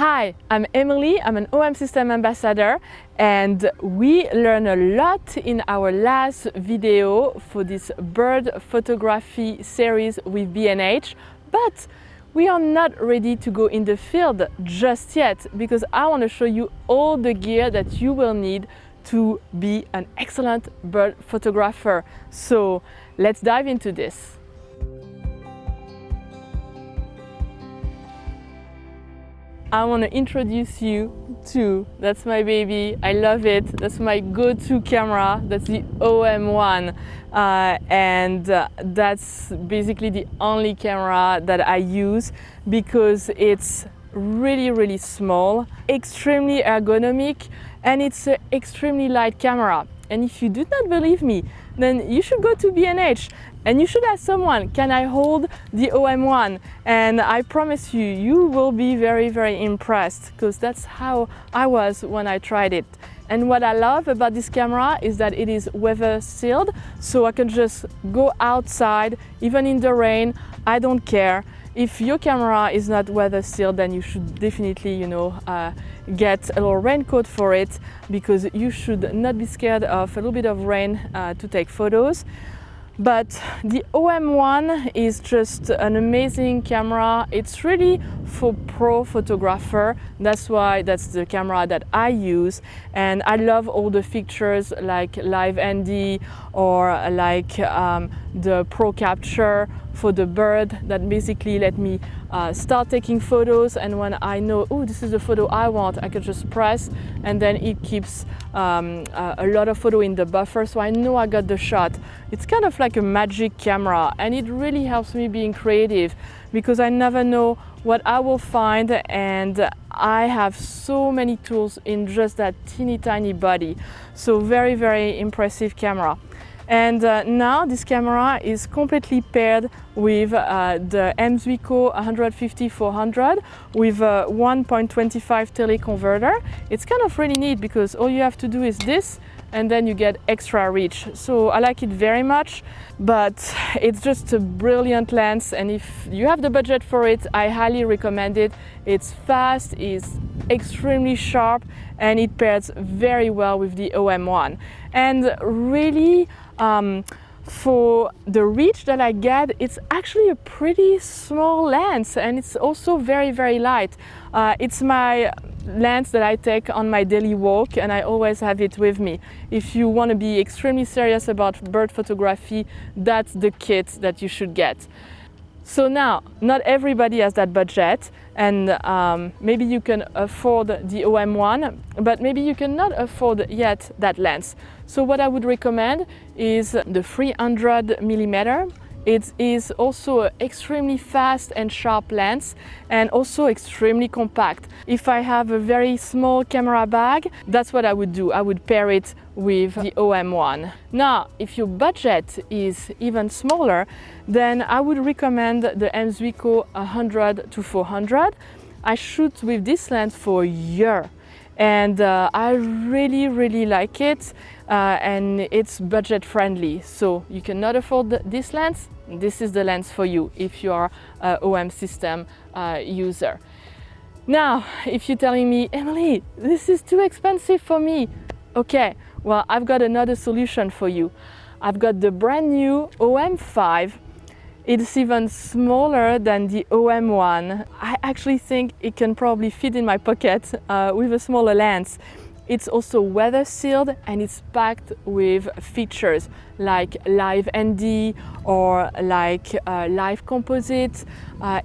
Hi, I'm Emilie, I'm an OM System Ambassador, and we learned a lot in our last video for this bird photography series with B&H, but we are not ready to go in the field just yet because I want to show you all the gear that you will need to be an excellent bird photographer. So let's dive into this. I want to introduce you to, that's my baby, I love it, that's my go-to camera, that's the OM1, and that's basically the only camera that I use because it's really small, extremely ergonomic, and it's an extremely light camera. And if you do not believe me, then you should go to B&H and you should ask someone, can I hold the OM1? And I promise you, you will be very impressed because that's how I was when I tried it. And what I love about this camera is that it is weather sealed, so I can just go outside, even in the rain, I don't care. If your camera is not weather sealed, then you should definitely, get a little raincoat for it because you should not be scared of a little bit of rain to take photos. But the OM1 is just an amazing camera. It's really for pro photographer. That's why that's the camera that I use. And I love all the features like Live ND or like the Pro Capture for the bird that basically let me start taking photos, and when I know, oh, this is the photo I want, I can just press and then it keeps a lot of photo in the buffer, so I know I got the shot. It's kind of like a magic camera, and it really helps me being creative because I never know what I will find, and I have so many tools in just that teeny tiny body. So very impressive camera. And now this camera is completely paired with the Zuiko 150-400 with a 1.25 teleconverter. It's kind of really neat because all you have to do is this and then you get extra reach. So I like it very much, but it's just a brilliant lens, and if you have the budget for it, I highly recommend it. It's fast, it's extremely sharp, and it pairs very well with the OM1. And really, for the reach that I get, it's actually a pretty small lens, and it's also very light. It's my lens that I take on my daily walk, and I always have it with me. If you want to be extremely serious about bird photography, that's the kit that you should get. So now, not everybody has that budget, and maybe you can afford the OM1, but maybe you cannot afford yet that lens. So what I would recommend is the 300mm. It is also an extremely fast and sharp lens, and also extremely compact. If I have a very small camera bag, that's what I would do. I would pair it with the OM1. Now, if your budget is even smaller, then I would recommend the Zuiko 100-400. I shoot with this lens for a year, and I really like it, and it's budget friendly. So you cannot afford this lens, this is the lens for you if you are an OM system user. Now, if you're telling me, Emilie, this is too expensive for me, okay, well, I've got another solution for you. I've got the brand new OM5. It's even smaller than the OM1. I actually think it can probably fit in my pocket with a smaller lens. It's also weather sealed, and it's packed with features like Live ND or like Live Composite.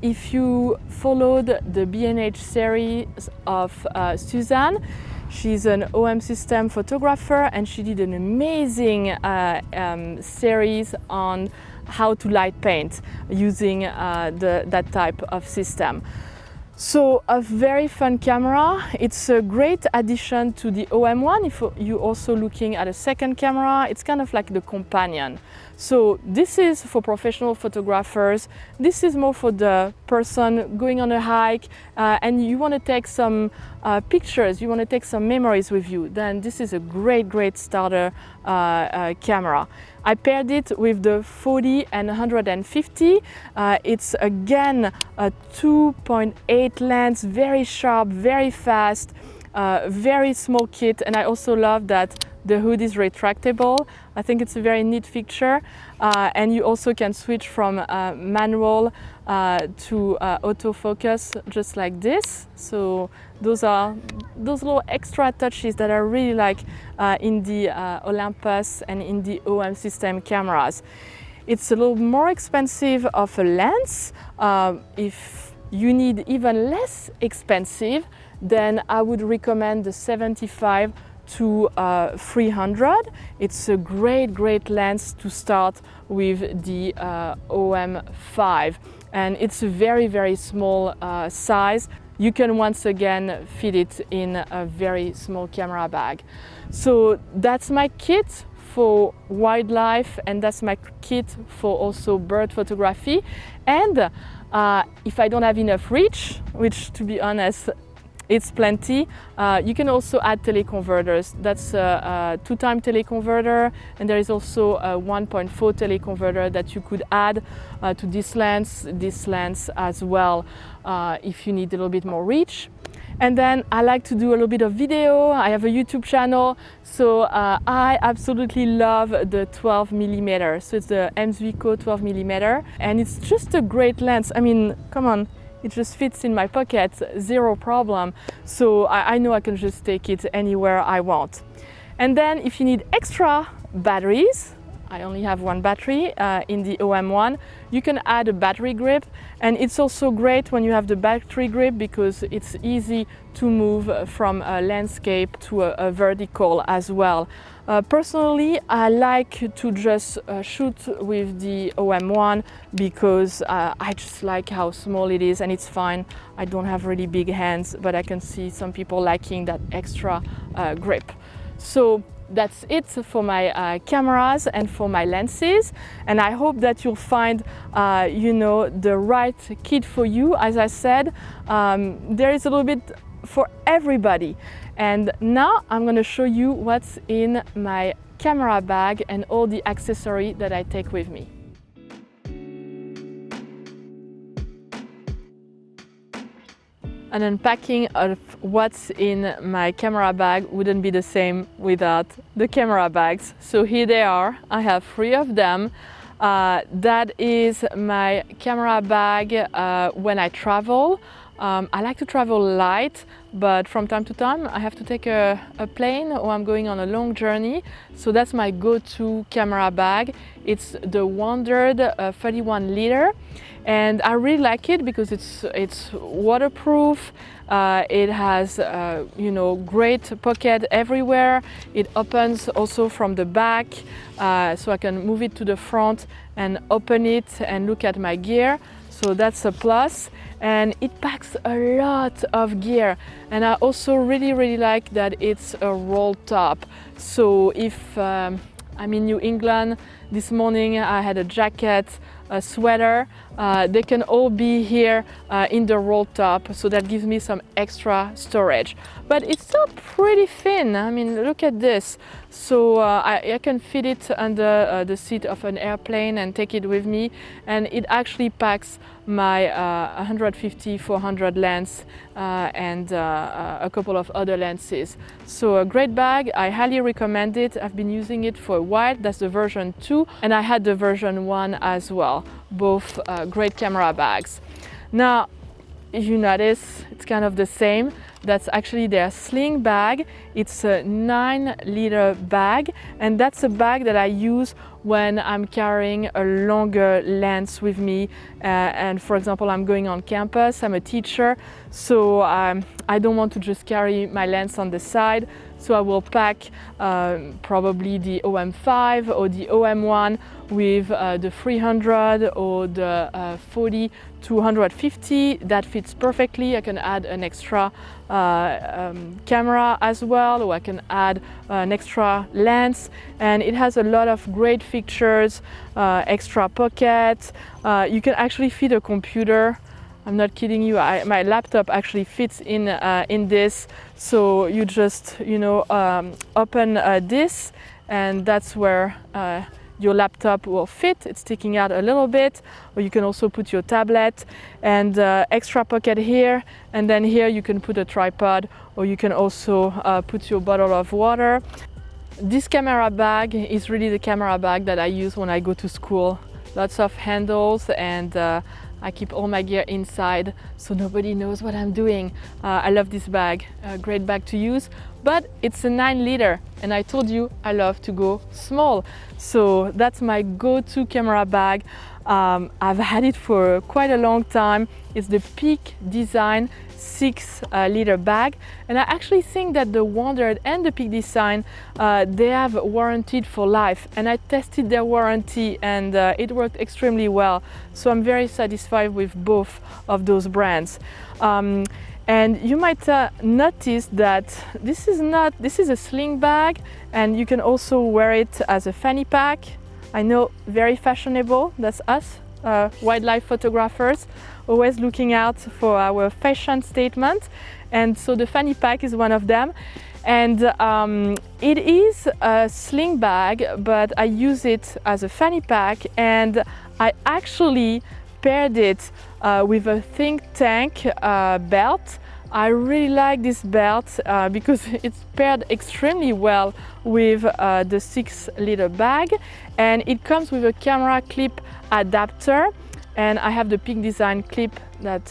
If you followed the B&H series of Suzanne, she's an OM system photographer, and she did an amazing series on how to light paint using that type of system. So a very fun camera. It's a great addition to the OM1 if you're also looking at a second camera. It's kind of like the companion. So this is for professional photographers. This is more for the person going on a hike and you want to take some pictures, you want to take some memories with you, then this is a great starter camera. I paired it with the 40 and 150. It's again a 2.8 lens, very sharp, very fast, very small kit, and I also love that the hood is retractable. I think it's a very neat feature, and you also can switch from manual to autofocus just like this. So those are those little extra touches that I really like in the Olympus and in the OM system cameras. It's a little more expensive of a lens. If you need even less expensive, then I would recommend the 75 to 300. It's a great lens to start with the OM5, and it's a very small size. You can once again fit it in a very small camera bag. So that's my kit for wildlife, and that's my kit for also bird photography. And if I don't have enough reach, which to be honest it's plenty, you can also add teleconverters. That's a 2-time teleconverter, and there is also a 1.4 teleconverter that you could add to this lens as well if you need a little bit more reach. And then I like to do a little bit of video. I have a YouTube channel, so I absolutely love the 12mm. So it's the Emswico 12mm, and it's just a great lens. I mean, come on. It just fits in my pocket, zero problem. So I know I can just take it anywhere I want. And then if you need extra batteries, I only have one battery in the OM1, you can add a battery grip. And it's also great when you have the battery grip because it's easy to move from a landscape to a vertical as well. Personally, I like to just shoot with the OM1 because I just like how small it is, and it's fine. I don't have really big hands, but I can see some people liking that extra grip. So that's it for my cameras and for my lenses, and I hope that you'll find you know, the right kit for you. As I said, there is a little bit for everybody. And now I'm going to show you what's in my camera bag and all the accessories that I take with me. An unpacking of what's in my camera bag wouldn't be the same without the camera bags. So here they are. I have 3 of them. That is my camera bag when I travel. I like to travel light, but from time to time I have to take a plane or I'm going on a long journey. So that's my go-to camera bag. It's the Wandered 31 liter, and I really like it because it's waterproof. It has you know, great pocket everywhere. It opens also from the back, so I can move it to the front and open it and look at my gear. So that's a plus, and it packs a lot of gear. And I also really like that it's a roll top. So if I'm in New England, this morning I had a jacket, a sweater, they can all be here in the roll top, so that gives me some extra storage. But it's still pretty thin. I mean, look at this. So I can fit it under the seat of an airplane and take it with me, and it actually packs my 150-400 lens and a couple of other lenses. So a great bag. I highly recommend it. I've been using it for a while. That's the version 2, and I had the version 1 as well. Both great camera bags. Now, if you notice, it's kind of the same. That's actually their sling bag. It's a 9-liter bag, and that's a bag that I use when I'm carrying a longer lens with me. And for example, I'm going on campus, I'm a teacher, so I don't want to just carry my lens on the side. So I will pack probably the OM5 or the OM1 with the 300 or the 40 to 150. That fits perfectly. I can add an extra camera as well, or I can add an extra lens, and it has a lot of great fixtures, extra pockets. You can actually fit a computer. I'm not kidding you, my laptop actually fits in this. So you just, open this, and that's where your laptop will fit. It's sticking out a little bit, or you can also put your tablet, and extra pocket here, and then here you can put a tripod, or you can also put your bottle of water. This camera bag is really the camera bag that I use when I go to school. Lots of handles, and I keep all my gear inside so nobody knows what I'm doing. I love this bag, a great bag to use, but it's a 9 liter, and I told you I love to go small. So that's my go-to camera bag. I've had it for quite a long time. It's the Peak Design 6 liter bag, and I actually think that the Wonder and the Peak Design, they have warranted for life, and I tested their warranty, and it worked extremely well. So I'm very satisfied with both of those brands. And you might notice that this is a sling bag, and you can also wear it as a fanny pack. I know, very fashionable. That's us, wildlife photographers, always looking out for our fashion statement. And so the fanny pack is one of them. And it is a sling bag, but I use it as a fanny pack, and I actually paired it with a think tank belt. I really like this belt because it's paired extremely well with the 6 liter bag, and it comes with a camera clip adapter, and I have the Peak Design clip that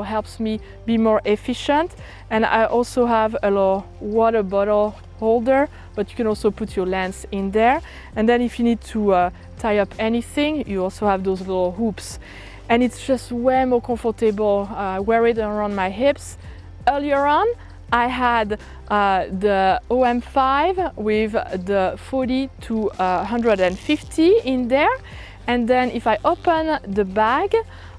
helps me be more efficient. And I also have a little water bottle holder, but you can also put your lens in there. And then if you need to tie up anything, you also have those little hoops. And it's just way more comfortable. I wear it around my hips. Earlier on, I had the OM5 with the 40 to 150 in there. And then if I open the bag,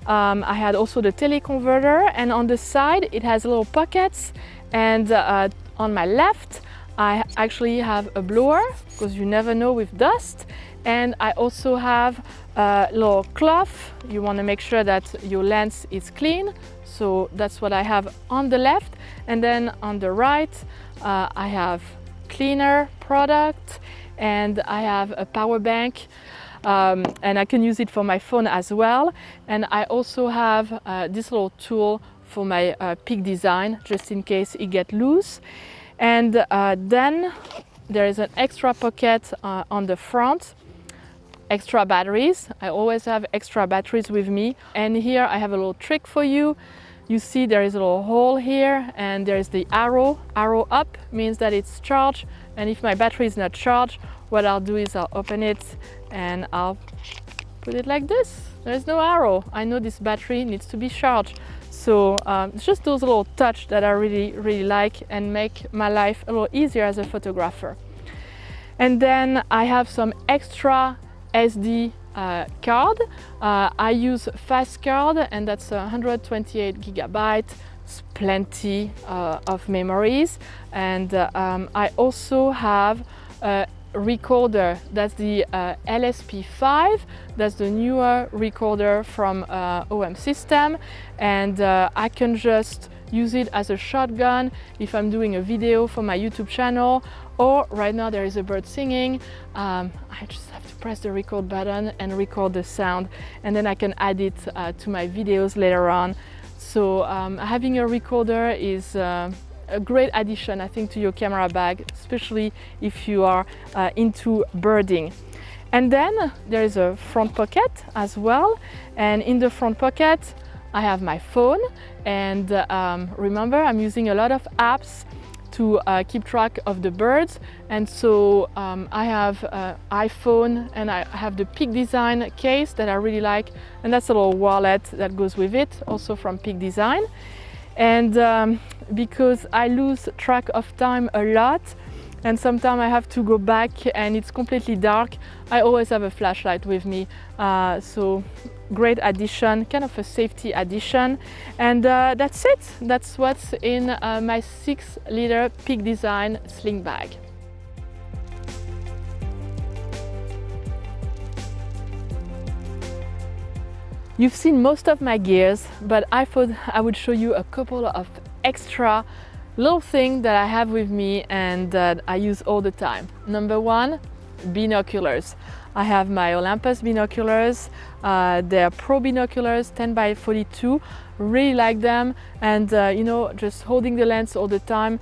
I had also the teleconverter, and on the side it has little pockets, and on my left I actually have a blower, because you never know with dust, and I also have a little cloth. You want to make sure that your lens is clean, so that's what I have on the left. And then on the right I have cleaner product, and I have a power bank, and I can use it for my phone as well. And I also have this little tool for my Peak Design, just in case it gets loose. And then there is an extra pocket on the front, extra batteries. I always have extra batteries with me. And here I have a little trick for you. You see there is a little hole here, and there is the arrow. Arrow up means that it's charged, and if my battery is not charged, what I'll do is I'll open it and I'll put it like this. There's no arrow. I know this battery needs to be charged. So it's just those little touch that I really like and make my life a little easier as a photographer. And then I have some extra SD card. I use fast card, and that's 128 gigabyte. It's plenty of memories. And I also have a recorder. That's the LSP5. That's the newer recorder from OM System, and I can just use it as a shotgun if I'm doing a video for my YouTube channel, or right now there is a bird singing. I just have to press the record button and record the sound, and then I can add it to my videos later on. So having a recorder is a great addition, I think, to your camera bag, especially if you are into birding. And then there is a front pocket as well, and in the front pocket I have my phone, and remember, I'm using a lot of apps to keep track of the birds, and so I have iPhone, and I have the Peak Design case that I really like, and that's a little wallet that goes with it, also from Peak Design. And because I lose track of time a lot, and sometimes I have to go back and it's completely dark, I always have a flashlight with me. So great addition, kind of a safety addition. And that's it. That's what's in my 6 liter Peak Design sling bag. You've seen most of my gears, but I thought I would show you a couple of extra little things that I have with me and that I use all the time. Number one, binoculars. I have my Olympus binoculars. They're pro binoculars, 10 by 42. Really like them, and you know, just holding the lens all the time.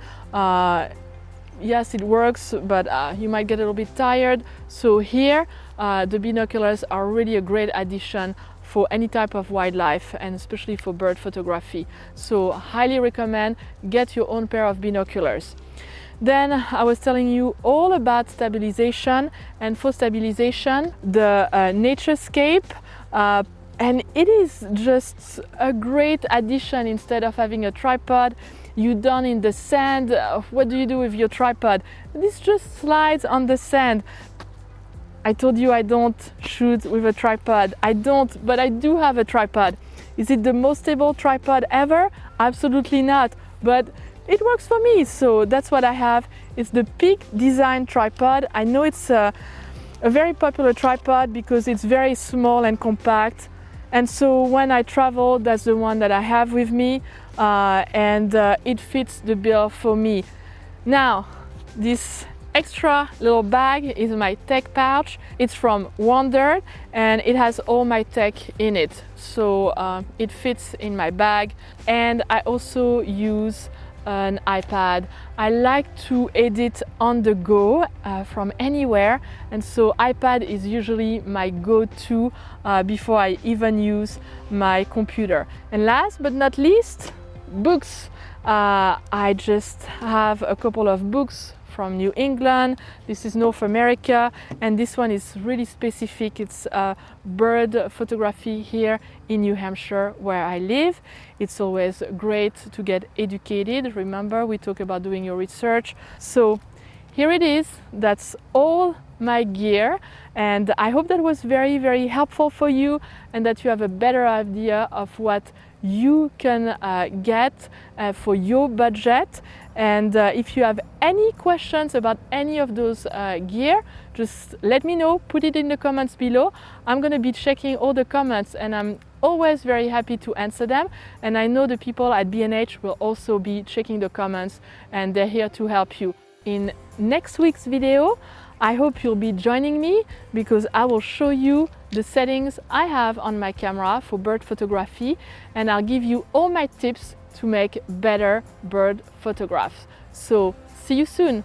Yes, it works, but you might get a little bit tired. So here, the binoculars are really a great addition for any type of wildlife, and especially for bird photography. So highly recommend, get your own pair of binoculars. Then I was telling you all about stabilization, and for stabilization, the Naturescape, and it is just a great addition. Instead of having a tripod, you're done in the sand, what do you do with your tripod? This just slides on the sand. I told you I don't shoot with a tripod. I don't, but I do have a tripod. Is it the most stable tripod ever? Absolutely not, but it works for me, so that's what I have. It's the Peak Design tripod. I know it's a very popular tripod because it's very small and compact, and so when I travel, that's the one that I have with me, and it fits the bill for me. Now, this extra little bag is my tech pouch. It's from Wonder, and it has all my tech in it, so it fits in my bag. And I also use an iPad. I like to edit on the go from anywhere, and so iPad is usually my go-to before I even use my computer. And last but not least, books. I just have a couple of books from New England. This is North America, and this one is really specific. It's bird photography here in New Hampshire, where I live. It's always great to get educated. Remember, we talk about doing your research. So here it is. That's all my gear, and I hope that was very, very helpful for you, and that you have a better idea of what you can get for your budget. And if you have any questions about any of those gear, just let me know, put it in the comments below. I'm gonna be checking all the comments, and I'm always very happy to answer them. And I know the people at B&H will also be checking the comments, and they're here to help you. In next week's video, I hope you'll be joining me, because I will show you the settings I have on my camera for bird photography, and I'll give you all my tips to make better bird photographs. So see you soon.